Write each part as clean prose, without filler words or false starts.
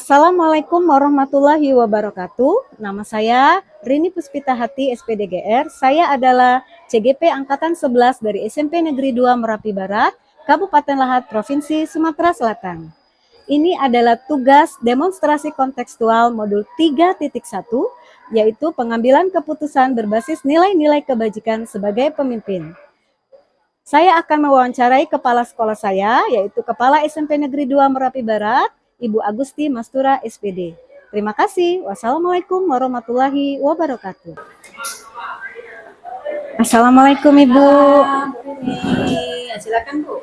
Assalamualaikum warahmatullahi wabarakatuh. Nama saya Rini Puspita Hati, SPDGR. Saya adalah CGP Angkatan 11 dari SMP Negeri 2 Merapi Barat, Kabupaten Lahat, Provinsi Sumatera Selatan. Ini adalah tugas demonstrasi kontekstual modul 3.1, yaitu pengambilan keputusan berbasis nilai-nilai kebajikan sebagai pemimpin. Saya akan mewawancarai kepala sekolah saya, yaitu Kepala SMP Negeri 2 Merapi Barat, Ibu Agusti Mastura, SPD. Terima kasih. Wassalamualaikum warahmatullahi wabarakatuh. Assalamualaikum Ibu. Silakan Bu.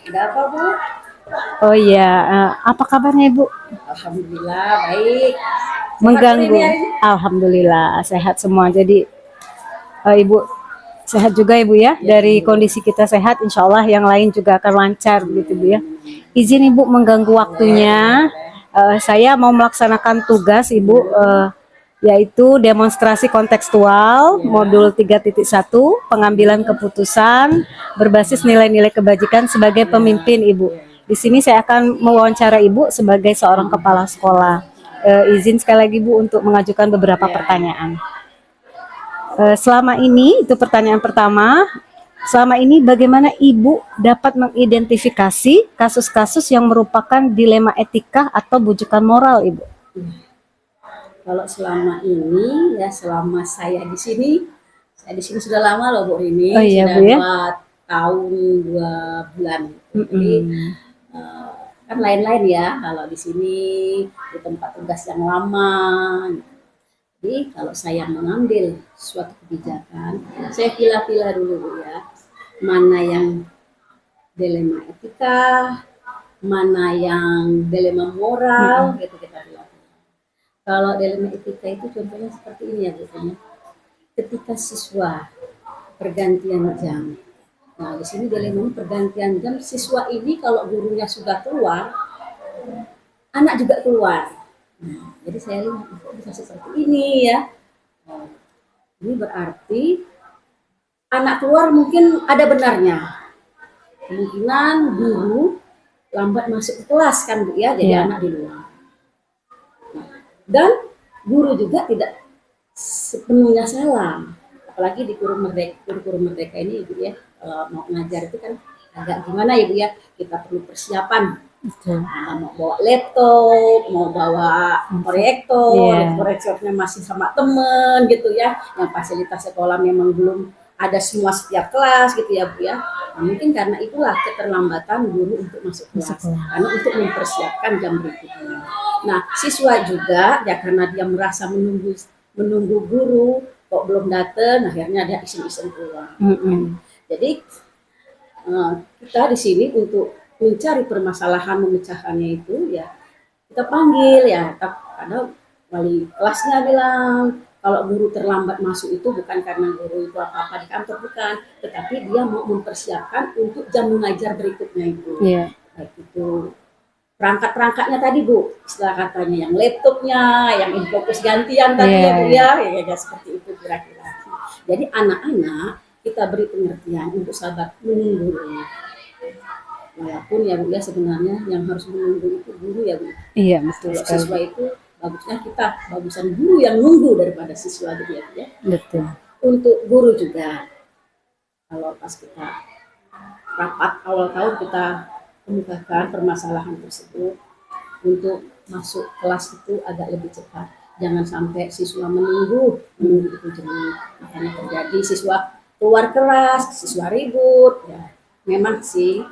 Ada apa Bu? Oh iya, apa kabarnya Ibu? Alhamdulillah baik. Mengganggu? Alhamdulillah sehat semua. Jadi Ibu sehat juga Ibu ya, dari kondisi kita sehat, insya Allah yang lain juga akan lancar begitu Bu ya. Izin Ibu mengganggu waktunya, saya mau melaksanakan tugas Ibu, yaitu demonstrasi kontekstual modul 3.1, pengambilan keputusan berbasis nilai-nilai kebajikan sebagai pemimpin Ibu. Di sini saya akan mewawancara Ibu sebagai seorang kepala sekolah. Izin sekali lagi Bu untuk mengajukan beberapa pertanyaan. Selama ini, itu pertanyaan pertama, selama ini bagaimana Ibu dapat mengidentifikasi kasus-kasus yang merupakan dilema etika atau bujukan moral Ibu? Kalau selama ini ya, selama saya di sini sudah lama loh Bu Rini. Oh iya sudah Bu ya? 2 tahun 2 bulan. Jadi kan lain-lain ya kalau di sini di tempat tugas yang lama. Jadi kalau saya mengambil suatu kebijakan, saya pilih-pilih dulu Bu ya, mana yang dilema etika, mana yang dilema moral, gitu kita pilih. Kalau dilema etika itu contohnya seperti ini ya Bu. Ketika siswa pergantian jam, nah di sini dilema pergantian jam, siswa ini kalau gurunya sudah keluar, anak juga keluar. Nah, jadi saya lihat kok bisa seperti ini ya. Ini berarti anak keluar mungkin ada benarnya. Kemungkinan guru lambat masuk ke kelas kan Bu ya, jadi anak di luar. Dan guru juga tidak sepenuhnya salah. Apalagi di kurikulum merdeka ini Bu ya, mau ngajar itu kan agak gimana ya Bu ya, kita perlu persiapan. Mau bawa laptop, mau bawa proyektornya masih sama temen gitu ya, yang fasilitas sekolah memang belum ada semua setiap kelas gitu ya Bu ya. Nah, mungkin karena itulah keterlambatan guru untuk masuk kelas, karena untuk mempersiapkan jam berikutnya. Nah siswa juga ya, karena dia merasa menunggu guru kok belum datang, akhirnya dia iseng-iseng keluar. Jadi kita di sini untuk mencari permasalahan, memecahkannya itu ya kita panggil ya, kadang wali kelasnya bilang kalau guru terlambat masuk itu bukan karena guru itu apa-apa di kantor, bukan, tetapi dia mau mempersiapkan untuk jam mengajar berikutnya itu. Baik itu perangkat-perangkatnya tadi Bu, istilah katanya yang laptopnya, yang infocus gantian tadi ya Bu ya, seperti itu kira-kira. Jadi anak-anak kita beri pengertian untuk sabar menunggu. Walaupun ya Bu ya, sebenarnya yang harus menunggu itu guru ya Bu. Iya betul. Kalau siswa itu bagusnya bagusan guru yang nunggu daripada siswa gitu ya. Betul. Untuk guru juga, kalau pas kita rapat awal tahun kita kemukakan permasalahan tersebut, untuk masuk kelas itu agak lebih cepat. Jangan sampai siswa menunggu itu jenuh. Makanya terjadi siswa keluar kelas, siswa ribut. Ya, memang sih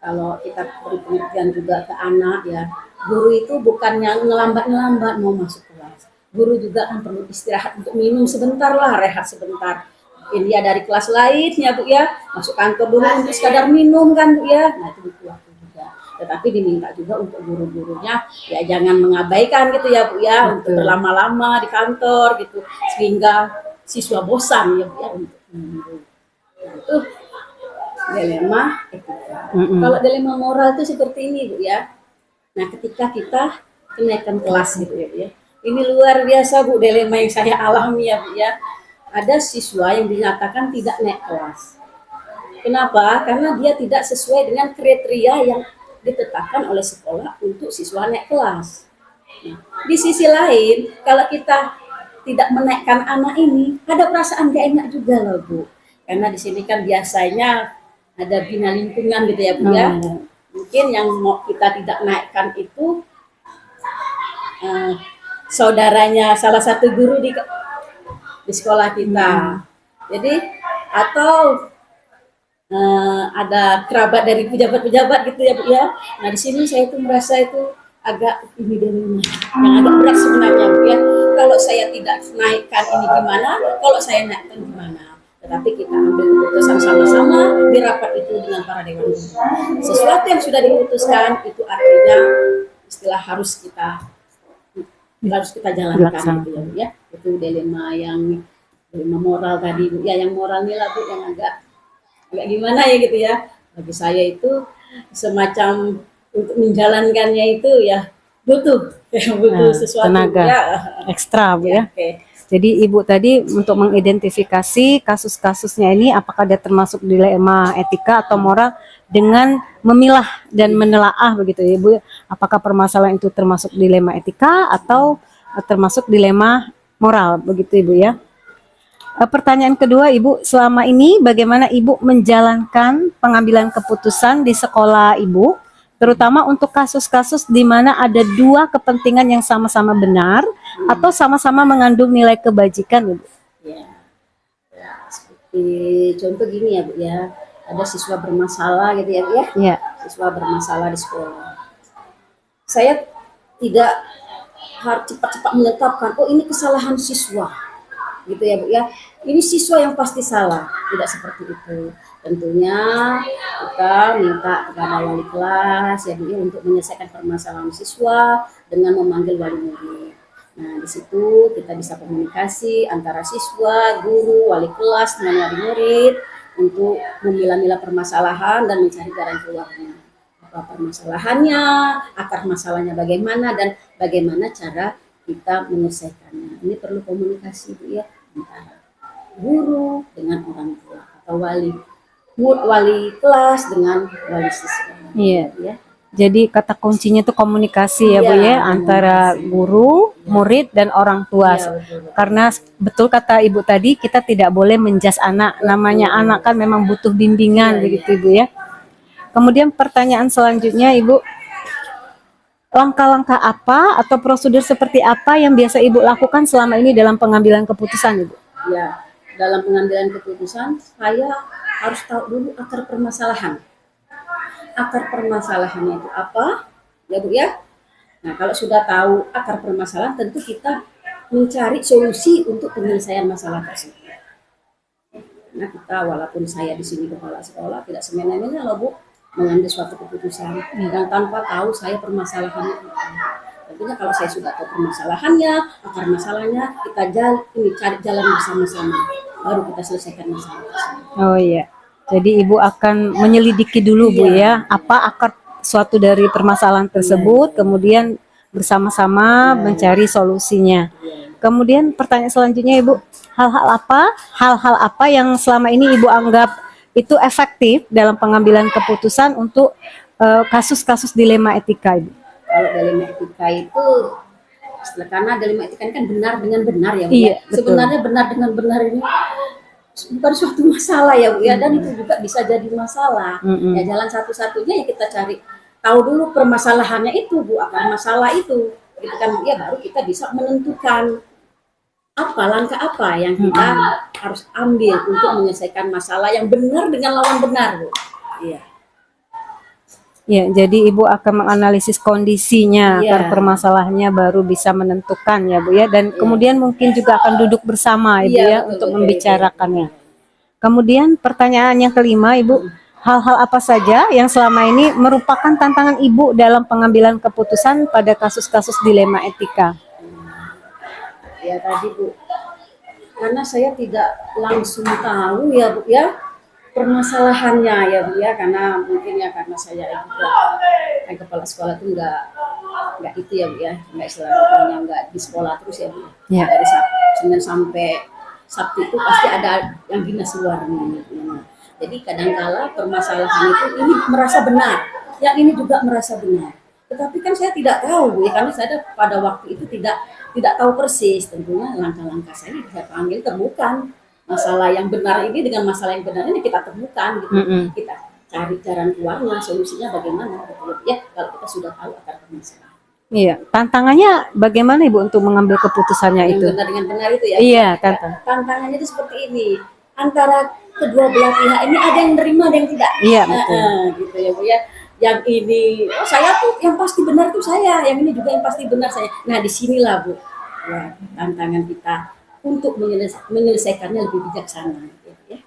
kalau kita beri pengertian juga ke anak ya, guru itu bukannya ngelambat-ngelambat mau masuk kelas. Guru juga kan perlu istirahat untuk minum sebentar lah, rehat sebentar. Mungkin dia dari kelas lain ya Bu ya, masuk kantor dulu untuk sekadar minum kan Bu ya. Nah itu butuh waktu juga. Tetapi diminta juga untuk guru-gurunya ya jangan mengabaikan gitu ya Bu ya, untuk berlama-lama di kantor gitu, sehingga siswa bosan ya Bu ya untuk menunggu. Nah itu dilema etika. Kalau dilema moral itu seperti ini Bu ya. Nah ketika kita kenaikan kelas gitu ya Bu ya. Ini luar biasa Bu dilema yang saya alami ya Bu ya. Ada siswa yang dinyatakan tidak naik kelas. Kenapa? Karena dia tidak sesuai dengan kriteria yang ditetapkan oleh sekolah untuk siswa naik kelas. Nah, di sisi lain, kalau kita tidak menaikkan anak ini, ada perasaan gak enak juga loh Bu. Karena di sini kan biasanya ada bina lingkungan gitu ya Bu ya. Mungkin yang mau kita tidak naikkan itu saudaranya salah satu guru di sekolah kita. Jadi atau ada kerabat dari pejabat-pejabat gitu ya Bu ya. Nah di sini saya itu merasa itu agak ini dilema, yang agak berat sebenarnya Bu ya. Kalau saya tidak naikkan ini gimana, kalau saya naikkan gimana. Tetapi kita ambil keputusan sama-sama di rapat itu dengan para dewan guru. Sesuatu yang sudah diputuskan itu artinya istilah harus kita jalankan gitu ya Bu ya. Itu dilema moral tadi Bu ya, yang moral nih lah Bu, yang agak gimana ya gitu ya. Bagi saya itu semacam untuk menjalankannya itu ya butuh sesuatu tenaga ya ekstra Bu ya. Okay. Jadi Ibu tadi untuk mengidentifikasi kasus-kasusnya ini apakah dia termasuk dilema etika atau moral dengan memilah dan menelaah begitu ya Ibu. Apakah permasalahan itu termasuk dilema etika atau termasuk dilema moral begitu Ibu ya. Pertanyaan kedua Ibu, selama ini bagaimana Ibu menjalankan pengambilan keputusan di sekolah Ibu, terutama untuk kasus-kasus di mana ada dua kepentingan yang sama-sama benar atau sama-sama mengandung nilai kebajikan Ibu? Ya, seperti contoh gini ya Bu ya, ada siswa bermasalah gitu ya Bu ya. Ya. Siswa bermasalah di sekolah. Saya tidak harus cepat-cepat menetapkan, oh ini kesalahan siswa gitu ya Bu ya, ini siswa yang pasti salah. Tidak seperti itu. Tentunya kita minta kepada wali kelas ya Bu ya untuk menyelesaikan permasalahan siswa dengan memanggil wali murid. Nah di situ kita bisa komunikasi antara siswa, guru, wali kelas dengan wali murid untuk memilah-milah permasalahan dan mencari jalan keluarnya. Apa permasalahannya, akar masalahnya bagaimana, dan bagaimana cara kita menyelesaikannya. Ini perlu komunikasi Bu ya antara guru dengan orang tua atau wali kelas dengan wali siswa. Iya. Ya. Jadi kata kuncinya itu komunikasi ya Bu ya, antara guru, murid dan orang tua. Iya, betul. Karena betul kata Ibu tadi, kita tidak boleh menjas anak. Namanya anak kan memang butuh bimbingan begitu Ibu ya. Kemudian pertanyaan selanjutnya Ibu, langkah-langkah apa atau prosedur seperti apa yang biasa Ibu lakukan selama ini dalam pengambilan keputusan Ibu? Ya, dalam pengambilan keputusan saya harus tahu dulu akar permasalahan. Akar permasalahannya itu apa ya Bu ya. Nah kalau sudah tahu akar permasalahan, tentu kita mencari solusi untuk penyelesaian masalah tersebut. Nah kita, walaupun saya di sini kepala sekolah, tidak semena-mena loh Bu mengambil suatu keputusan yang tanpa tahu saya permasalahannya apa. Tentunya kalau saya sudah tahu permasalahannya, akar masalahnya, kita cari jalan bersama-sama, baru kita selesaikan masalah tersebut. Oh iya. Jadi Ibu akan menyelidiki dulu Bu ya, apa akar suatu dari permasalahan tersebut, kemudian bersama-sama mencari solusinya. Kemudian pertanyaan selanjutnya Ibu, hal-hal apa yang selama ini Ibu anggap itu efektif dalam pengambilan keputusan untuk kasus-kasus dilema etika Ibu? Kalau dilema etika itu, karena dilema etika ini kan benar dengan benar ya Bu. Iya, sebenarnya benar dengan benar ini bukan suatu masalah ya Bu ya, dan itu juga bisa jadi masalah. Ya jalan satu-satunya ya kita cari tahu dulu permasalahannya itu Bu, akar masalah itu. Gitu kan ya, baru kita bisa menentukan langkah apa yang kita harus ambil untuk menyelesaikan masalah yang benar dengan lawan benar Bu. Iya. Ya, jadi Ibu akan menganalisis kondisinya, akar permasalahannya, baru bisa menentukan ya Bu ya, dan kemudian mungkin juga akan duduk bersama Ibu ya untuk membicarakannya. Kemudian pertanyaan yang kelima Ibu, hal-hal apa saja yang selama ini merupakan tantangan Ibu dalam pengambilan keputusan pada kasus-kasus dilema etika? Ya tadi Bu, karena saya tidak langsung tahu ya Bu ya permasalahannya ya Bu ya, karena mungkin ya karena saya juga kan kepala sekolah itu enggak itu ya Bu ya, enggak istilahnya enggak di sekolah terus ya Bu. Ya. Dari Senin sampai Sabtu itu pasti ada yang dinas luar nih. Jadi kadangkala permasalahan itu ini merasa benar, yang ini juga merasa benar. Tetapi kan saya tidak tahu, Bu, ya, karena saya pada waktu itu tidak tahu persis. Tentunya langkah-langkah saya saya panggil temukan masalah yang benar ini dengan masalah yang benar ini kita temukan gitu. Kita cari jalan keluarnya, solusinya bagaimana gitu ya. Kalau kita sudah tahu akar permasalahan. Iya, tantangannya bagaimana Ibu untuk mengambil keputusannya Yang itu? benar dengan benar itu ya. Iya, tante. Tantangannya itu seperti ini. Antara kedua belah pihak ini ada yang nerima, ada yang tidak. Iya, betul. Gitu ya, Bu ya. Yang ini, oh saya tuh yang pasti benar tuh saya, yang ini juga yang pasti benar saya. Nah, disinilah Bu, ya, tantangan kita untuk menyelesaikannya lebih bijaksana. Gitu ya.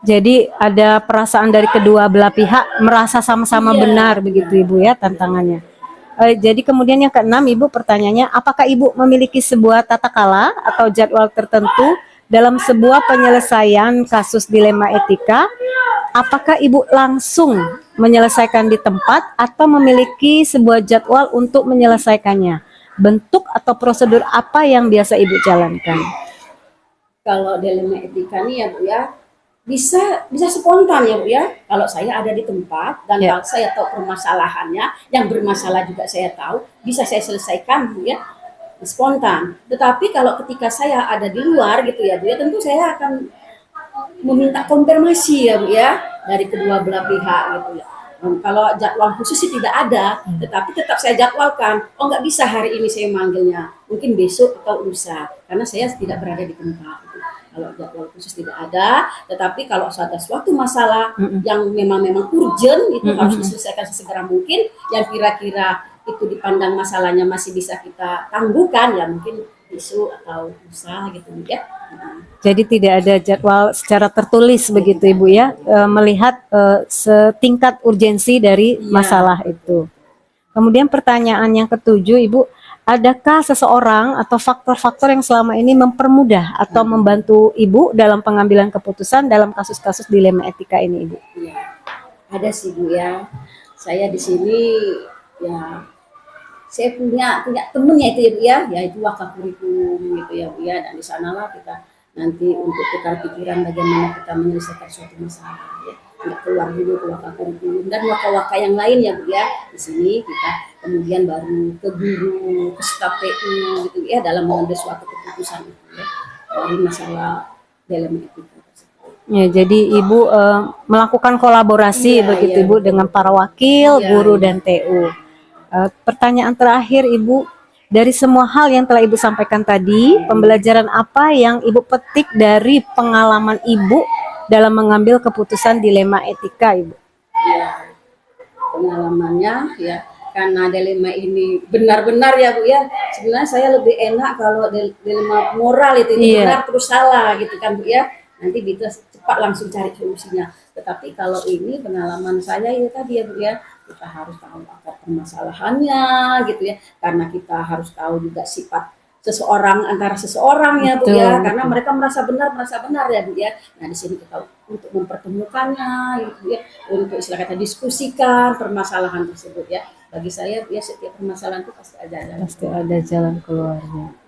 Jadi ada perasaan dari kedua belah pihak merasa sama-sama Iya, benar begitu Ibu ya tantangannya. Jadi kemudian yang keenam Ibu pertanyaannya, apakah Ibu memiliki sebuah tata kala atau jadwal tertentu dalam sebuah penyelesaian kasus dilema etika? Apakah Ibu langsung menyelesaikan di tempat atau memiliki sebuah jadwal untuk menyelesaikannya? Bentuk atau prosedur apa yang biasa Ibu jalankan? Kalau dilema etika nih ya Bu ya, bisa spontan ya Bu ya. Kalau saya ada di tempat dan Ya. kalau saya tahu permasalahannya, yang bermasalah juga saya tahu, bisa saya selesaikan Bu ya, spontan. Tetapi kalau ketika saya ada di luar gitu ya Bu ya, tentu saya akan meminta konfirmasi ya Bu ya dari kedua belah pihak gitu ya. Kalau jadwal khusus sih tidak ada, tetapi tetap saya jadwalkan. Oh nggak bisa hari ini saya manggilnya, mungkin besok atau lusa, karena saya tidak berada di tempat. Gitu. Kalau jadwal khusus tidak ada, tetapi kalau ada suatu masalah yang memang urgent itu harus diselesaikan sesegera mungkin, yang kira-kira itu dipandang masalahnya masih bisa kita tangguhkan ya mungkin isu atau usaha gitu ya. Jadi tidak ada jadwal secara tertulis begitu Ibu ya, melihat setingkat urgensi dari masalah itu. Kemudian pertanyaan yang ketujuh Ibu, adakah seseorang atau faktor-faktor yang selama ini mempermudah atau membantu Ibu dalam pengambilan keputusan dalam kasus-kasus dilema etika ini Ibu? Iya, ada sih Bu ya. Saya di sini ya saya punya temennya itu ya Bu ya, yaitu Wakakurikum gitu ya Bu ya, dan di sanalah kita nanti untuk tukar pikiran bagaimana kita menyelesaikan suatu masalah ya. Nggak keluar dulu ke Wakakurikum dan waka-waka yang lain ya Bu ya. Di sini kita kemudian baru ke guru, ke staf PU gitu ya dalam mengambil suatu keputusan itu ya dari masalah dalam etika. Ya, jadi Ibu melakukan kolaborasi begitu Ibu dengan para wakil, guru dan TU. Pertanyaan terakhir Ibu, dari semua hal yang telah Ibu sampaikan tadi, pembelajaran apa yang Ibu petik dari pengalaman Ibu dalam mengambil keputusan dilema etika Ibu? Ya, pengalamannya ya karena dilema ini benar-benar ya Bu ya. Sebenarnya saya lebih enak kalau dilema moral itu benar terus salah gitu kan Bu ya. Nanti bisa cepat langsung cari solusinya. Tetapi kalau ini pengalaman saya ya tadi ya Bu ya, kita harus tahu akar permasalahannya gitu ya. Karena kita harus tahu juga sifat seseorang antara seseorang ya Bu ya, karena mereka merasa benar ya Bu ya. Nah di sini kita untuk mempertemukannya gitu ya, untuk istilah kata diskusikan permasalahan tersebut ya. Bagi saya Bu ya, setiap permasalahan itu pasti ada jalan keluarnya.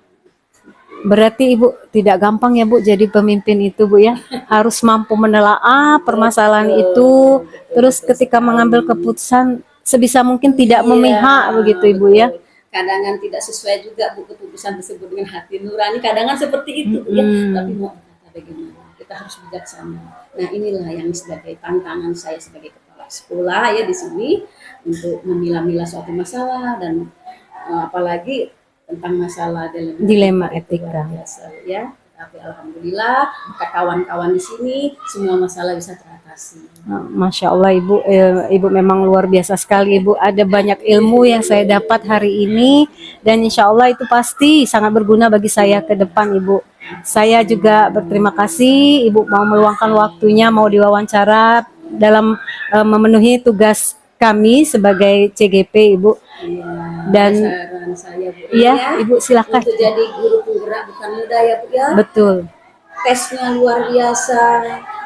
Berarti Ibu tidak gampang ya Bu jadi pemimpin itu Bu ya, harus mampu menelaah permasalahan itu, terus ketika mengambil keputusan sebisa mungkin tidak memihak begitu Ibu ya. Kadangan tidak sesuai juga Bu keputusan tersebut dengan hati nurani, kadangan seperti itu ya, tapi mau kata bagaimana, kita harus bijaksana. Nah inilah yang sebagai tantangan saya sebagai kepala sekolah ya di sini untuk memilah-milah suatu masalah dan apalagi tentang masalah dilema etika biasa ya. Tapi alhamdulillah berkat kawan-kawan di sini semua masalah bisa teratasi. Masya Allah Ibu, Ibu memang luar biasa sekali Ibu. Ada banyak ilmu yang saya dapat hari ini dan insya Allah itu pasti sangat berguna bagi saya ke depan Ibu. Saya juga berterima kasih Ibu mau meluangkan waktunya, mau diwawancara dalam memenuhi tugas kami sebagai CGP Ibu. Dan saya Bu, iya Ibu silakan. Untuk jadi guru penggerak bukan mudah ya Bu ya. Betul. Tesnya luar biasa,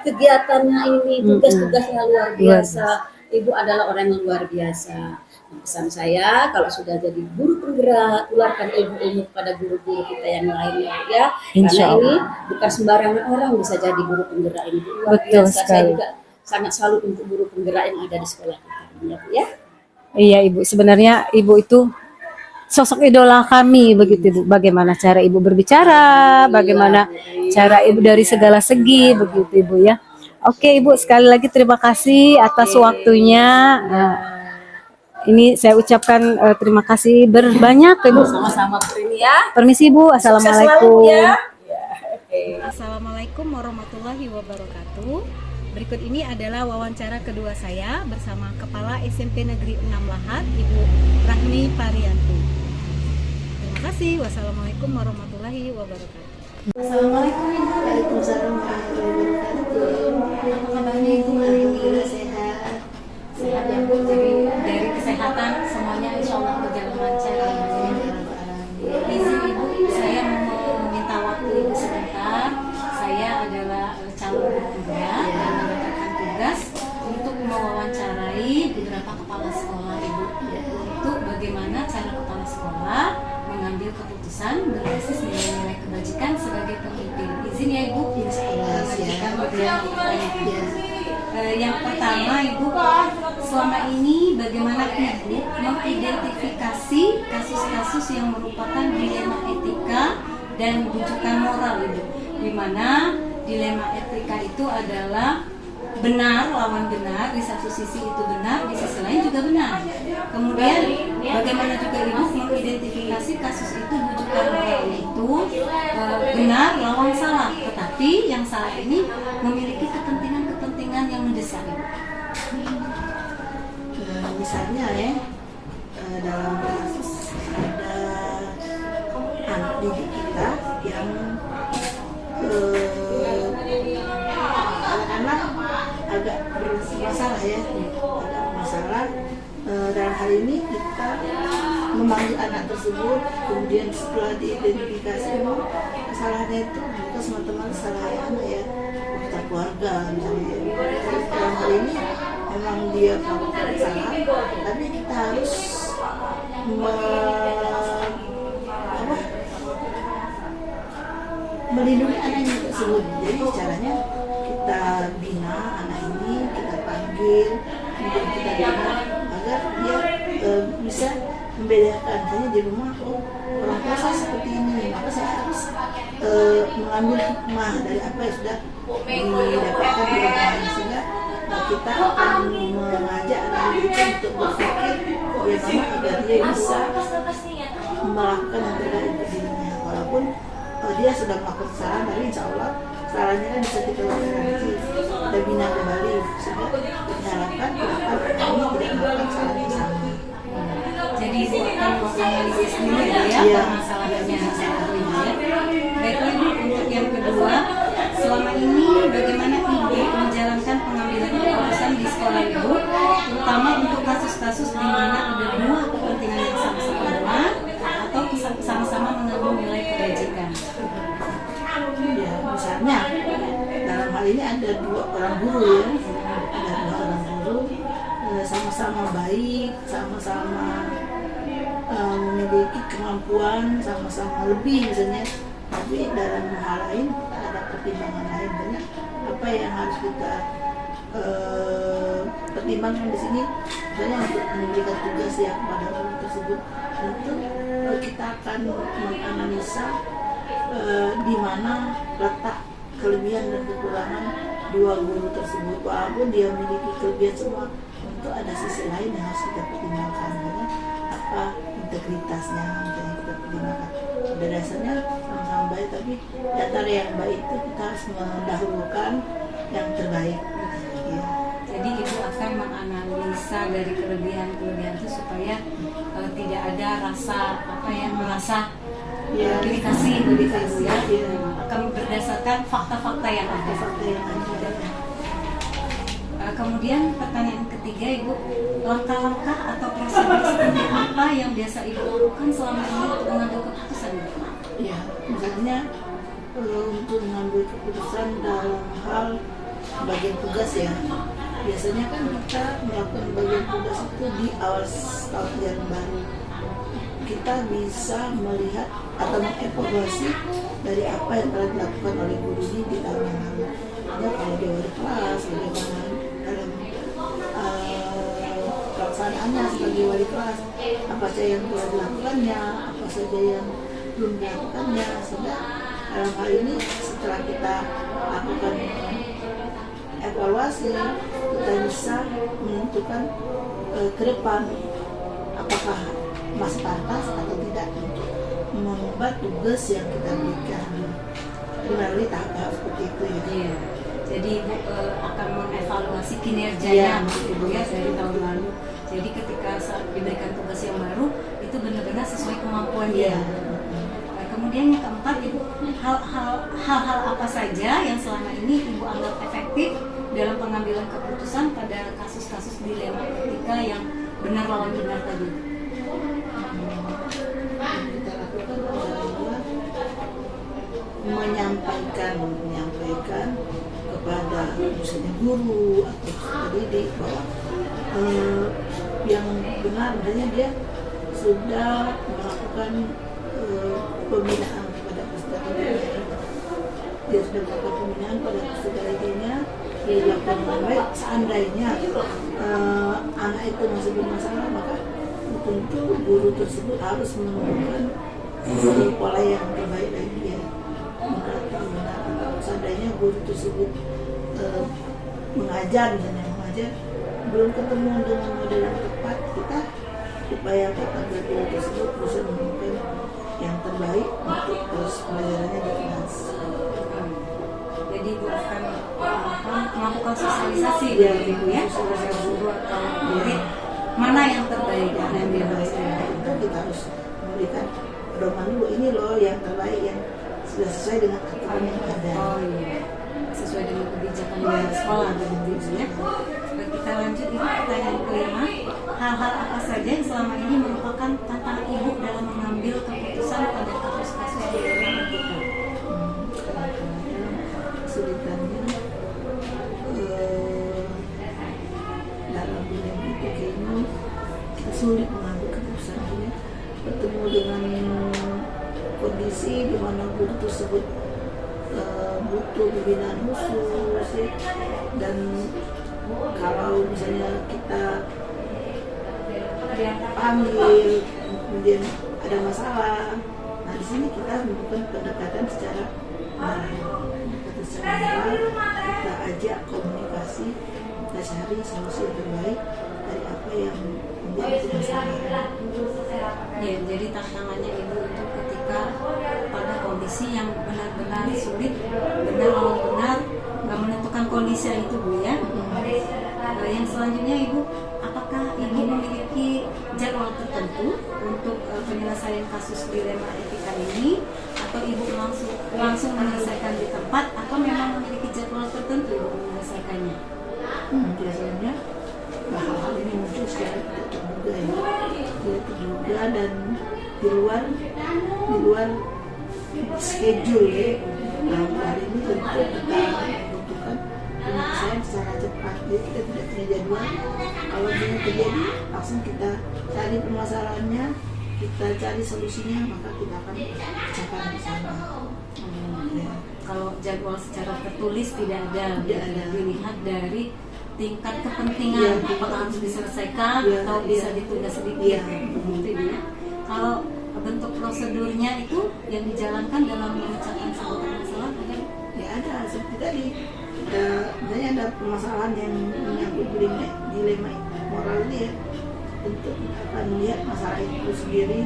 kegiatannya ini, tugas-tugasnya luar biasa. Ibu adalah orang yang luar biasa. Pesan saya kalau sudah jadi guru penggerak, tularkan ilmu-ilmu kepada guru-guru kita yang lainnya ya. Karena ini bukan sembarangan orang bisa jadi guru penggerak ini. Luar Betul biasa. sekali. Saya juga sangat salut untuk guru penggerak yang ada di sekolah kita ya Bu ya. Iya Ibu, sebenarnya Ibu itu sosok idola kami begitu Ibu. Bagaimana cara Ibu berbicara, bagaimana cara Ibu dari segala segi begitu Ibu ya. Oke Ibu, sekali lagi terima kasih atas waktunya. Ini saya ucapkan terima kasih berbanyak Ibu. Sama-sama Prini ya. Permisi Ibu, Sukses assalamualaikum. selalu ya. Ya, oke. Assalamualaikum warahmatullahi wabarakatuh. Berikut ini adalah wawancara kedua saya bersama Kepala SMP Negeri 6 Lahat, Ibu Rahmi Parianti. Terima kasih. Wassalamualaikum warahmatullahi wabarakatuh. Assalamualaikum Ibu. Waalaikumsalam warahmatullahi wabarakatuh. Apa kabarnya Ibu hari ini? Sehat. Sehat ya Bu. Jadi dari kesehatan semuanya insya Allah berjalan lancar. Izin Ibu, saya mau meminta waktu Ibu sebentar. Saya adalah calon muda dan mendapatkan tugas untuk mewawancarai beberapa kepala sekolah Ibu. Untuk bagaimana cara kepala sekolah mengambil keputusan berbasis nilai-nilai kebajikan sebagai pemimpin. Izin ya Ibu, mengajukan beberapa pertanyaan. Yang pertama Ibu, selama ini bagaimana Ibu mengidentifikasi kasus-kasus yang merupakan dilema etika dan rujukan moral Ibu, di mana dilema etika itu adalah benar lawan benar, di satu sisi itu benar, di sisi lain juga benar. Kemudian bagaimana juga Ibu mengidentifikasi kasus itu rujukan moral itu benar lawan salah, tetapi yang salah ini memiliki kepentingan yang mendesak. Misalnya ya, dalam kasus ada anak didik kita yang anak-anak agak bermasalah ya, agak bermasalah. Dalam hal ini kita memanggil anak tersebut, kemudian setelah diidentifikasi memang kesalahannya itu bukan semata-mata salah anak ya, kita keluarga misalnya. Dalam hal ini memang dia melakukan kesalahan, tapi kita harus melindungi anak ini tersebut. Jadi caranya kita bina anak ini, kita panggil, kemudian kita bina agar dia bisa membedakan. Misalnya di rumah, oh orang tua saya seperti ini, maka saya harus mengambil hikmah dari apa yang sudah didapatkan di rumah, sehingga kita akan mengajak anak kita untuk berpikir bagaimana agar dia bisa melakukan yang terbaik untuk dirinya, walaupun dia sudah melakukan kesalahan, tapi insya Allah kesalahannya kan bisa kita lakukan dan bina kembali, sehingga diharapkan ke depan ini tidak melakukan kesalahan yang sama. Jadi Ibu akan menganalisis dulu ya masalahnya. Baiklah Ibu, untuk yang kedua, selama ini bagaimana Ibu menjalankan pengambilan keputusan di sekolah Ibu, terutama untuk kasus-kasus di mana ada dua kepentingan yang sama-sama atau sama-sama mengandung nilai kebajikan. Ya, misalnya dalam hal ini ada dua orang guru ya, ada dua orang guru sama-sama baik, sama-sama memiliki kemampuan, sama-sama lebih misalnya, tapi dalam hal lain ada pertimbangan lain banyak apa yang harus kita pertimbangkan di sini. Misalnya untuk memberikan tugas ya kepada guru tersebut, tentu kita akan menganalisa di mana letak kelebihan dan kekurangan dua guru tersebut. Walaupun dia memiliki kelebihan semua, tentu ada sisi lain yang harus kita pertimbangkan. Apa integritasnya yang kita pertimbangkan. Pada dasarnya sama-sama baik, tapi di antara yang baik itu kita harus mendahulukan yang terbaik. Ya. Jadi Ibu akan menganalisa dari kelebihan-kelebihan itu supaya tidak ada rasa merasa diri kasih begitu Ibu ya. Akan berdasarkan fakta-fakta yang ada. Kemudian pertanyaan ketiga Ibu, langkah-langkah atau prosedur seperti apa yang biasa Ibu lakukan selama ini untuk mengambil keputusan Ibu? Ya, misalnya untuk mengambil keputusan dalam hal bagian tugas ya. Biasanya kan kita melakukan bagian tugas itu di awal tahun ajaran baru. Kita bisa melihat atau mengevaluasi dari apa yang telah dilakukan oleh guru ini di tahun yang lalu. Nah, kalau dia wali kelas, bagaimana dalam pelaksanaan pelaksananya sebagai wali kelas, apa saja yang telah dilakukannya, apa saja yang belum dilakukannya, sehingga dalam hal ini setelah kita lakukan evaluasi, kita bisa menentukan ke depan apakah masih pantas atau tidak untuk mengubah tugas yang kita berikan melalui tahap-tahap seperti itu ya. Iya. Jadi Ibu akan mengevaluasi kinerjanya Iya. Ibu ya dari tahun lalu. Jadi ketika saat diberikan tugas yang baru itu benar-benar sesuai kemampuan dia. Iya. Nah, kemudian yang keempat Ibu, hal-hal apa saja yang selama ini Ibu anggap efektif dalam pengambilan keputusan pada kasus-kasus dilema etika yang benar lawan benar tadi? Yang kita lakukan adalah menyampaikan kepada misalnya guru atau pendidik bahwa yang benar adanya dia sudah melakukan pembinaan kepada peserta didiknya. Dia sudah melakukan pembinaan pada peserta didiknya, dia dilakukan dengan baik. Seandainya anak itu masih bermasalah, maka tentu guru tersebut harus menemukan pola yang terbaik bagi dia. Seandainya guru tersebut mengajar belum ketemu dengan model yang tepat, kita upayakan agar guru tersebut bisa menemukan yang terbaik untuk terus pelajarannya di kelas. Jadi Ibu akan melakukan sosialisasi Ya, dari Ibu ya kepada guru atau murid mana yang terbaik dan yang terbaik. Itu kita harus memberikan pedoman dulu, ini loh yang terbaik yang sudah sesuai dengan aturan yang ada. Oh iya, sesuai dengan kebijakan dari sekolah begitu ya. Baik, kita lanjut Ibu, pertanyaan kelima. Hal-hal apa saja yang selama ini merupakan tantangan Ibu dalam mengambil keputusan pada kasus-kasus dilema etika? Kesulitannya dalam dilema itu kayaknya kita sulit mengambil keputusan ini, bertemu dengan kondisi di mana guru tersebut butuh pembinaan khusus ya. Dan kalau misalnya kita panggil kemudian ada masalah, nah di sini kita melakukan pendekatan secara moral, kita ajak komunikasi, kita cari solusi yang terbaik dari apa yang menjadi masalah. Ya, jadi tantangannya Ibu itu ketika pada kondisi yang benar-benar sulit, benar nggak menentukan kondisi yang itu Bu ya. Yang selanjutnya Ibu, apakah Ibu memiliki jadwal tertentu untuk penyelesaian kasus dilema etika ini, atau Ibu langsung menyelesaikan di tempat, atau memang memiliki jadwal tertentu Ibu menyelesaikannya? Biasanya hal-hal ini muncul secara tidak terduga dan di luar schedule ya. Nah, hari ini tentu kita membutuhkan penyelesaian secara cepat, jadi kita tidak punya jadwal. Kalau ini terjadi, langsung kita cari permasalahannya, kita cari solusinya, maka kita akan capai bersama. Ya. Kalau jadwal secara tertulis tidak ada, dilihat dari tingkat kepentingan, apakah harus diselesaikan atau bisa ditunda sedikit, gitu ya. Kalau bentuk prosedurnya itu yang dijalankan dalam memecahkan sebuah masalah, Ya ada seperti tadi, misalnya ada permasalahan yang menyangkut dilema moral ini ya, tentu akan melihat masalah itu sendiri,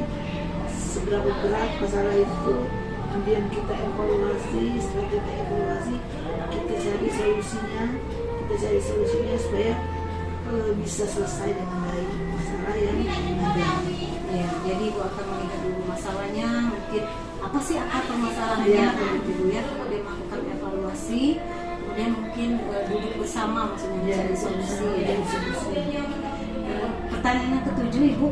seberapa berat masalah itu, kemudian kita evaluasi, setelah kita evaluasi, kita cari solusinya supaya bisa selesai dengan baik masalah yang ada. ya, jadi Ibu akan melihat dulu masalahnya, mungkin apa sih akar permasalahannya, begitu ya, kemudian melakukan evaluasi, kemudian mungkin duduk bersama, maksudnya mencari solusi. Pertanyaan yang ketujuh Ibu,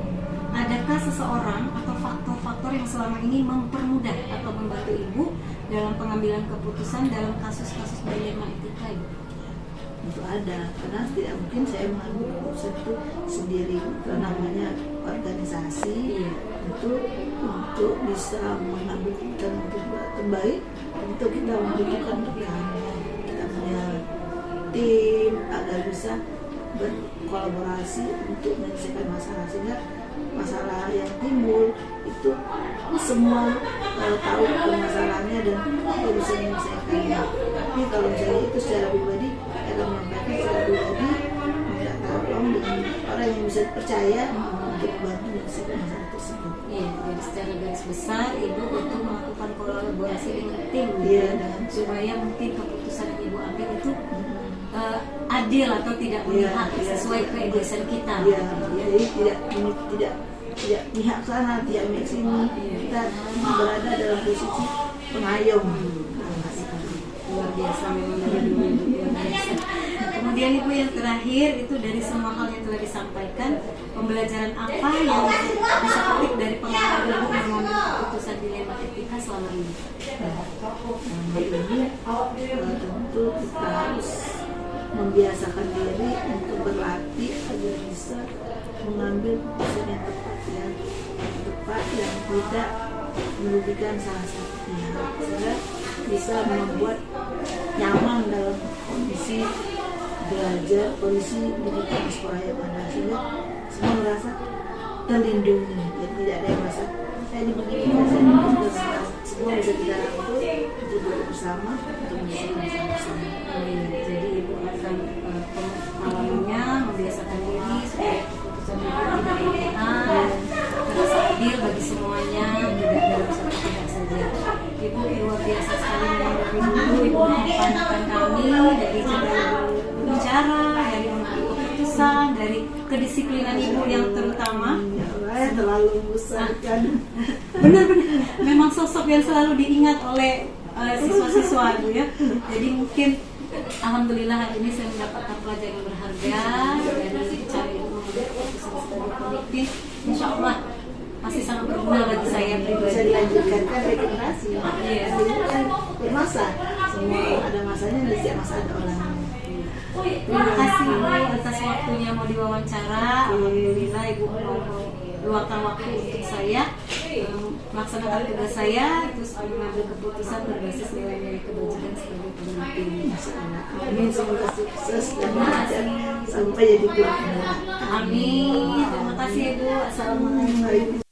adakah seseorang atau faktor-faktor yang selama ini mempermudah atau membantu Ibu dalam pengambilan keputusan dalam kasus-kasus dilema etika Ibu? Itu ada, karena tidak mungkin saya mengambil keputusan itu sendiri. Itu namanya organisasi. Itu untuk bisa mengambil keputusan terbaik, tentu kita membutuhkan rekan, kita punya tim agar bisa berkolaborasi untuk menyelesaikan masalah, sehingga masalah yang timbul itu semua tahu masalahnya dan kita bisa menyelesaikannya. Tapi kalau misalnya itu secara pribadi, akan menyampaikan secara pribadi, minta tolong dengan orang yang bisa dipercaya untuk membantu menyelesaikan masalah tersebut. Iya, jadi secara garis besar Ibu untuk melakukan kolaborasi dengan tim, Iya, supaya mungkin keputusan yang Ibu ambil itu adil atau tidak memihak sesuai keegoisan kita. Iya, jadi tidak pihak sana, tidak pihak sini. Kita berada dalam posisi pengayom. Luar biasa memang dari dulu Ibu, luar biasa. Kemudian Ibu yang terakhir itu dari semua hal yang telah disampaikan, pembelajaran apa yang bisa petik dari pengalaman Ibu mengambil keputusan dilema etika selama ini? Ini tentu kita harus membiasakan diri untuk berlatih agar bisa mengambil keputusan yang tepat yang tidak merugikan salah satu pihak, sehingga bisa membuat nyaman dalam kondisi belajar, kondisi pendidikan sekolah yang ada, sehingga semua merasa terlindungi dan tidak ada yang merasa saya dibegini, saya dibegini, semua bisa kita rangkul untuk duduk bersama untuk menyelesaikan masalah bersama. Jadi Ibu akan pengalamannya membiasakan diri supaya keputusan Ibu tidak memihak, terasa adil bagi semuanya, tidak dalam satu pihak saja. Ibu luar biasa sekali memang dari dulu Ibu mempanjangkan kami dari cara Ibu berbicara, dari mengambil keputusan, dari kedisiplinan Ibu yang terutama. Ya, terlalu membesarkan. Benar-benar memang sosok yang selalu diingat oleh siswa-siswa Ibu ya. Jadi mungkin alhamdulillah hari ini saya mendapatkan pelajaran yang berharga dari cara Ibu mengambil keputusan sebagai pemimpin. Insya Allah masih sangat berguna bagi saya Bisa pribadi. dilanjutkan kan regenerasi. Iya. Ini kan bermasa. Semua ada masanya dan setiap masa ada orangnya. Terima kasih Ibu atas waktunya mau diwawancara. Alhamdulillah Ibu mau meluangkan waktu untuk saya melaksanakan tugas saya itu mengambil keputusan berbasis nilai-nilai kebajikan sebagai pemimpin. Amin, semoga sukses dan lancar sampai jadi guru. Amin. Terima kasih Ibu. Assalamualaikum.